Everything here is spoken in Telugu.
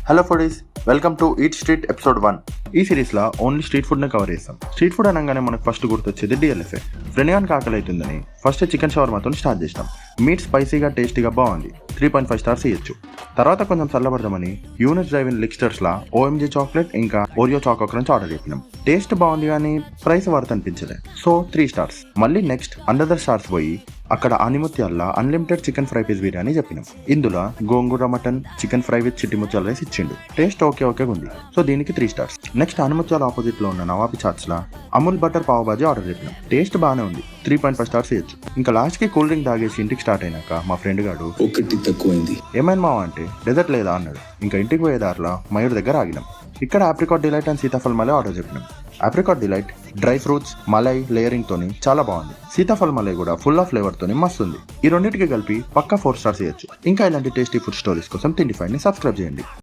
Hello foodies, welcome to eat street episode 1. ఈ సిరీస్లో ఓన్లీ స్ట్రీట్ ఫుడ్నే కవర్ చేస్తాం. స్ట్రీట్ ఫుడ్ అనగానే మనకు ఫస్ట్ గుర్తొచ్చేది డిఎల్ఎఫ్ఏ. ఫ్రెండ్ గానికి ఆకలి అవుతుందని ఫస్ట్ చికెన్ షవర్మాతో స్టార్ట్ చేసినాం. మీట్ స్పైసీగా టేస్టీగా బాగుంది, 3.5 స్టార్స్ ఇవ్వచ్చు. తర్వాత కొంచెం చల్లబడదామని యూనిస్ డ్రైవిన్ లిక్స్టర్స్లా ఓఎంజీ చాక్లెట్ ఇంకా ఓరియో చాకో క్రంచ్ ఆర్డర్ చెప్పినాం. టేస్ట్ బాగుంది కానీ ప్రైస్ వర్త్ అనిపించలే, సో 3 స్టార్స్. మళ్ళీ నెక్స్ట్ అండర్ స్టార్స్ పోయి అక్కడ అనిముత్యాల unlimited chicken fry piece biryani చెప్పినాం. ఇందులో గోంగూర మటన్, చికెన్ ఫ్రై విత్ చిట్టి ముత్యాల రైస్ ఇచ్చిండు. టేస్ట్ ఓకే ఉంది, సో దీనికి 3 స్టార్స్. నెక్స్ట్ అనిముత్యాల ఆపోజిట్ లో ఉన్న నవాబీ చాట్స్ లా అమూల్ బటర్ పావ్ బాజీ ఆర్డర్ చెప్పినాం. టేస్ట్ బాగానే ఉంది, 3.5 స్టార్స్ ఇవ్వచ్చు. ఇంకా లాస్ట్ కి కూల్ డ్రింక్ తాగేసి ఇంటికి స్టార్ట్ అయినాక మా ఫ్రెండ్ గాడు ఒకటి తక్కువైంది ఏమైనా మావా అంటే డెజర్ట్ లేదా అన్నాడు. ఇంకా ఇంటికి పోయే దారిలో మయూర్ దగ్గర ఆగినాం. ఇక్కడ apricot delight and sitaphal malai order చెప్పినాం. Apricot delight dry fruits malai layering తోని చాలా బాగుంది. సీతాఫల్ మలై కూడా ఫుల్ ఆఫ్ ఫ్లేవర్ తోని మస్తు ఉంది. ఈ రెండింటికి కలిపి పక్కా 4 స్టార్స్ ఇవ్వచ్చు. ఇంకా ఇలాంటి టేస్టీ ఫుడ్ స్టోరీస్ కోసం తిండి ఫైవ్ ని సబ్స్క్రైబ్ చేయండి.